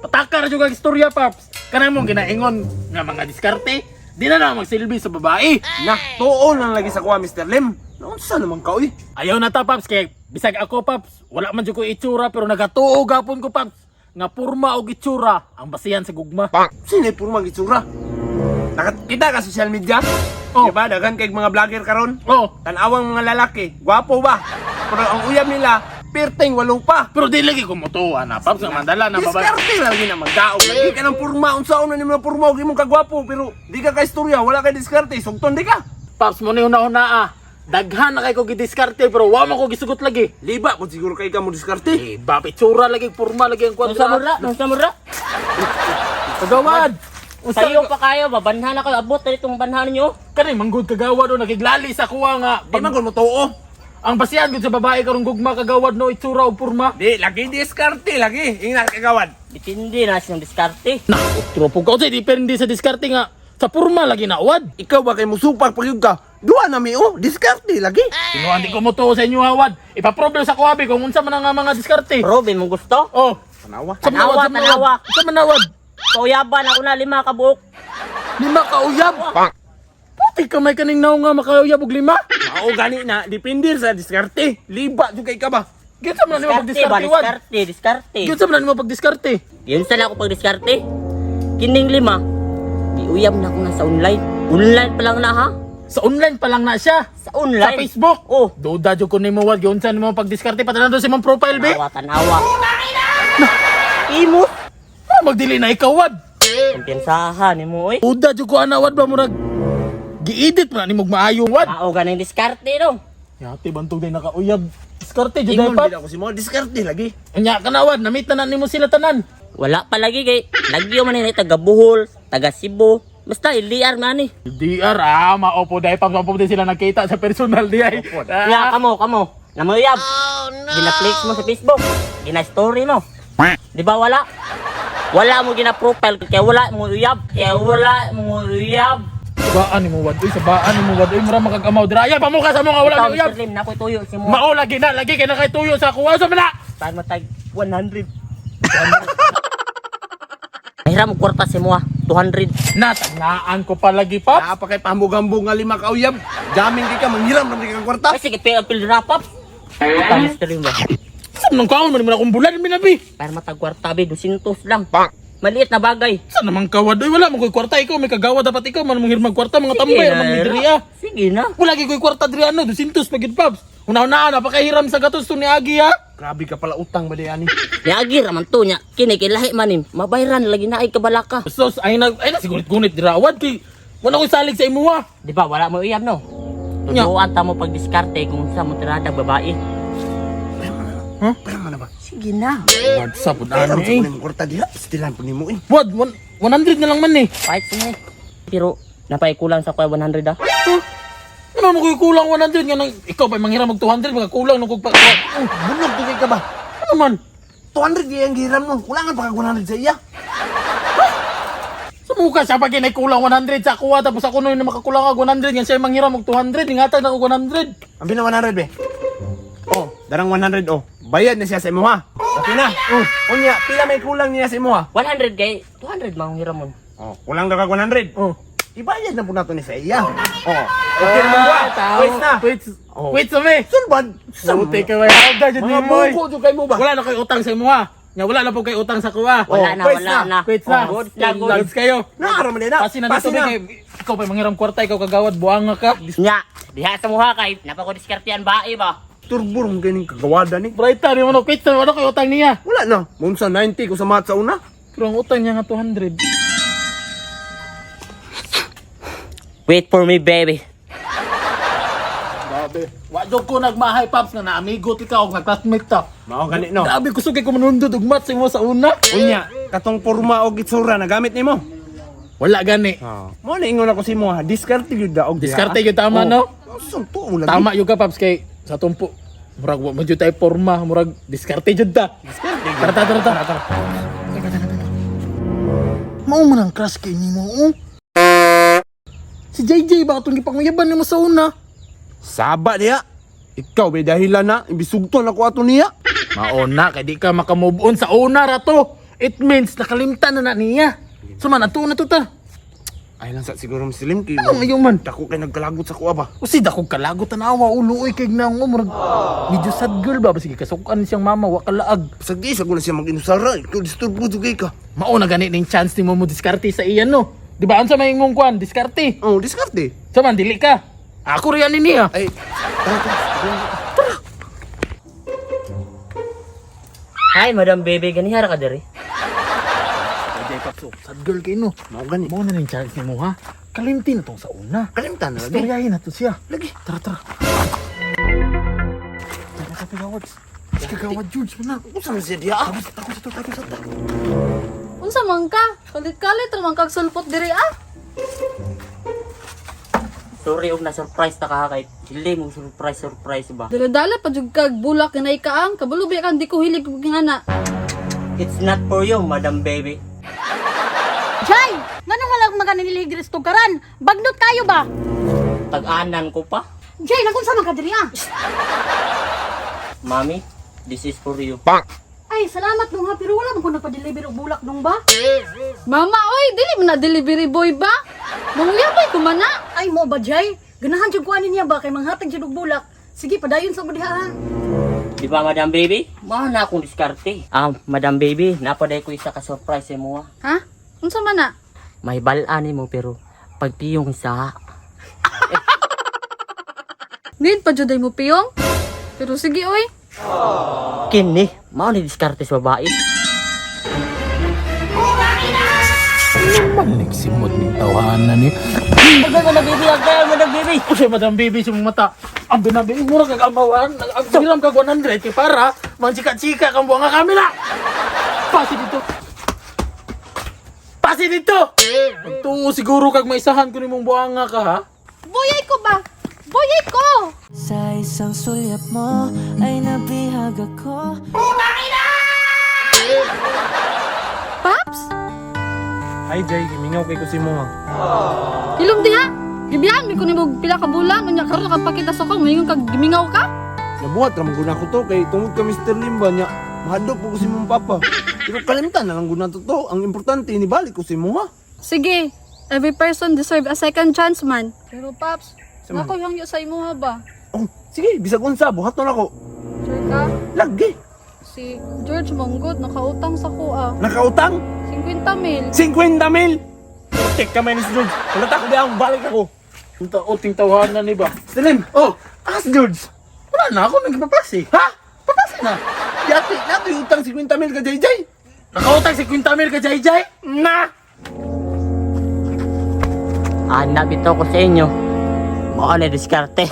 Patakar juga istorya, Paps. Kanang mong ginaingon nga mga diskarte, di na lang magsilbi sa babae. Nah, tuon lang lagi sa kuha, Mr. Lim. Naunsa naman ka, uy? Ayaw na ta, Paps, kay bisag ako, Paps. Wala man dyan ko itsura, pero nagatuo gapon ko, Paps. Nga purma o itsura ang basihan sa gugma. Sino yung purmang itsura? Nakita ka social media? Oh. Diba, dagan kay mga vlogger karon. Oh, Tanawang mga lalaki, gwapo ba? Pero ang uyab nila, pirting walong pa. pero di lagi ko mutuwa na, Paps, nga mandala na babae. Diskarte lagi na magdaog. Lagi ka ng purma, unsaon na ni mga purma, huwag mong kagwapo. Pero di ka ka-istorya, wala ka diskarte, sugton di ka. Paps, mo ni una-una daghan na kay ko gidiskarte, pero wa man ko gisugot lagi. Liba, kung siguro kay ka mo diskarte. Bap, itsura lagi, purma lagi ang kwadra. Nung samura. Kagawad! Sayo pa kayo, babanhan ako abot na itong banhan niyo. Kani manggod kagawad o nakiglali sa kuha nga. Di man kung matuo. Ang basihan gud sa babae karong gugma kagawad no itsura o purma. Di, lagi diskarte, lagi. Ingat kagawad. Bitindi na siyang diskarte. Na, tropo ka say depende sa diskarte nga. Sa purma lagi na uwad. Ikaw ba kay musupak pag yun ka? Duwa na mi, diskarte lagi. Tinuan di ko mo to sa inyo hawad. Ipa-problem sa kuhabi kung unsa man ang mga diskarte. Probe mo gusto? Oh, Tanawa. sa manawad, Tanawa. Sa manawad. Kauyaban ako na 5 ka buok. 5 ka uyab. Puti ka may kaning naong nga makauyab og 5. Mao gani na, depende sa diskarte. Liba jud kay ka ba? Gitsa man nimo Diskarte ba? pagdiskarte wad. Diskarte. Gitsa man nimo pagdiskarte. Yun sana ako pag diskarte. Kining 5. Iuyab na ako na sa online. Online pa lang na ha? Sa online pa lang na siya. Sa online. Sa Facebook. Oh. Duda jud ko nimo wad gyud sa nimo pagdiskarte patanan do sa imong profile be. Tanawa. Imo. Magdili na ikaw wad. Kumpiyansahan mo oy. Duda jud ko ana wad ba murag giedit man nimog maayo wad. Mao ganing diskarte no. Yati bantog day nakauyab. Diskarte jud Ingon dapat. bida ko si mo, diskarte lagi. Anya ka na wad namit na nimo sila tanan. Wala pa lagi kay lagyo man ni taga Bohol, taga Cebu. Basta iliar nga ni. DR maopo day pa din sila nakita sa personal di ay. Ya kamo. Namuyab. Gina-flex mo sa Facebook. Gina-story mo. Di ba wala? Wala mo gina-profile kaya wala mo uyab. Sabaan ni mo wad, sa baan ni mo wad, mura makagamaw dira. Ay pa mo ka sa mga wala ni uyab. Slim na ko tuyo si mo. Mao lagi kay nakay tuyo sa kuha sa mana. Saan matag 100. Hiram kwarta si mo 200. Natagnaan ko pa lagi pa. Pa kay pambugambong nga 5 ka uyab. Daming kay ka manghiram ng kang kwarta. Ay sige pil wrap up. Ita stream ba? Saan nang kaon man akong bulan minabi. Para matag kwarta be 200 lang. Maliit na bagay. Saan naman kawad oy wala mo koy kwarta ikaw may kagawa dapat ikaw man manghirmag kwarta mga tambay man mi diri ah. Sige na. Wala koy kwarta diri ano 200 pagid pabs. Una-una napakahiram sa gatos to ni Agi ha. Grabe ka pala utang ba di ani? Niagi raman to nya. Kini kay lahi manim. Mabayran lagi na ay kabalaka. Sos ay na sigunit-gunit dira wad kay wala koy salig sa imo ha. Di ba wala mo iyab no? Nya. Tuduan ta mo pag diskarte kung sa mo tirada babae. Pero man ba? Sige na. WhatsApp pud Alam ani. sa kuning kwarta diha, istilan po nimo eh. Wad 100 na lang man ni. Fight mo. Pero napay kulang sa kuya 100 ah. Ano mo koy kulang 100 nga nang ikaw pa manghiram og 200 mga kulang nung kog pa. Bunog to kay ka ba? Ano man? 200 yung giram mo. Kulangan pa kag 100 sa iya. Sa mukha siya pag inay kulang 100 sa kuha tapos ako na makakulang og 100 nga siya manghiram og 200 ingatan ako 100. Ambi na 100 be. Oh, darang 100 oh. Bayad na siya sa imo ha. Okay na. Unya, pila may kulang niya sa imo ha. 100 kay 200 mang hiram mo. Oh, kulang daw kag 100. Oh. Ibayad na po nato ni sa iya. Oh. Okay naman ba? Wait na. Oh. Wait sa me. Sulbad. Samuti ka may hawda jud Mga nimo. buko jud kay mo ba? Wala na kay utang sa imo ha. Nga wala na po kay utang sa kuha. Wala na, wait wala na. Wait na. Good lang, good. Lags kayo. Naara man na. Kasi na dito kay ikaw pa manghiram kwarta ikaw kagawad buanga ka. Nya, diha sa muha kay napako diskartean bae ba? Turbur mo ganing kagawada ni. Brighta ni mo no quit sa wala kay utang niya. Wala na. Munsa 90 ko sa mat sa una. Pero ang utang niya nga 200. Wait for me, baby. Grabe. Wa jud ko nagmahay paps nga na amigo ikaw og nagclassmate ta. Mao gani no. Grabe gusto kay ko manundod og mat sa imo sa una. Unya, katong porma og itsura na gamit nimo. Wala gani. Mo na ingon ako si mo ha. Diskarte gyud da og Diskarte gyud tama no. Sunto mo lagi. Tama yung ka paps kay sa tumpo. Murag wa man jud tay porma, murag diskarte jud ta. Diskarte. Tara. Mao man ang crush kay nimo. Oh. Si JJ ba atong gipanguyaban nimo sa una? Saba diha. Ikaw may dahilan na imbisugton ako ato niya. Mauna kay di ka makamove on sa una ra to. It means nakalimtan na niya. Suman, ato na to ta. Ay lang sa siguro Muslim kay Ano ngayon man? dako kay nagkalagot sa kuha ba. Usi dako kalagot tanawa ulo oy kay nang umurag. Medyo sad girl ba basig kasukan siyang mama wa kalaag. Sa di sa guna siya mag-inusara, ikaw disturbo jud kay ka. Mao na gani ning chance ni mo diskarte sa iyan no. Di ba unsa may imong kwan diskarte? Oh, diskarte. Saman dili ka. Ako riyan ni niya. Ay, Hi, Madam Baby, ganihara ka diri. Jay Papso, sad girl kay no. mao gani. Mao na ning chance ni mo ha. Kalimti na tong sa una. Kalimtan na lagi. Istoryahin na to siya. Lagi. Tara, tara. Tara ka pagawad. Kagawad George mo na. Usa man siya diha. Tako sa to. Unsa man ka? Kalit-kalit ra man kag sulpot diri ah. Sorry og na surprise ta ka kay dili mo surprise ba. Dala-dala pa jud kag bulak kinay kaang kabulubi kang di ko hilig kog ngana. It's not for you, Madam Baby. Jay! Nganong walang maganililig diri sa tugaran? Bagnot kayo ba? Tag-anan ko pa. Jay, nagunsa man ka diri ah? Mami, this is for you. Ay, salamat nung ha, pero wala man ko nagpa-deliver og bulak nung ba? Mama oy, dili man na delivery boy ba? Manguyabay ko man na. Ay, mo ba, Jay? Ganahan jud kuanin niya ba kay manghatag jud og bulak? Sige, padayon sa diha ha. Di ba, Madam Baby? Mahal na akong diskarte. Madam Baby, napaday ko isa ka surprise mo. Ha? Unsa man na? May balaan mo pero pagpiyong sa Need pa jud ay mo piyong. Pero sige oy. kini, mao ni diskarte sa babae. Man nagsimot ning tawanan ni. Madam Baby, Madam Baby. Usi Madam Baby sa mong mata. Ang binabi mura kag amawan. Ang hiram kag 100 kay para manchika-chika kang buang nga kamera. Pasi dito. Pasi dito. Ito siguro kag maisahan ko nimong buanga ka ha. Boyay ko ba? Boyay ko! Sa isang sulyap mo ay nabihag ako. Paps? Ay, Jay, gimingaw kay ko si mo. Ilom diha. Gibiyan mi ko nimo pila ka bulan unya karon nakapakita sa kong mingon kag gimingaw ka. Nabuhat ra man ko to kay tungod ka Mr. Limba niya. Mahadlok po ko si mong papa. Pero kalimtan na lang guna to. Ang importante ni balik ko si mo ha. Sige, every person deserve a second chance man. Pero Paps, Sama. nako hangyo sa imo ha ba? Oh, sige, bisag unsa buhat na ako. Sure ka? Lagi. Si George Monggod nakautang sa kuha. Nakautang 50 mil. 50 mil. Tek ka man si George. Wala ta ko diang balik ako. Unta uting tawanan ni ba? Salim, oh, as George. Wala na ako nagpapasi. Ha? Papasa na. Yati, nato yung utang 50 mil ka, JJ. Nakautang si Quinta Mil ka Jay Jay. Na! Anak ito ko sa inyo. Mao ni diskarte.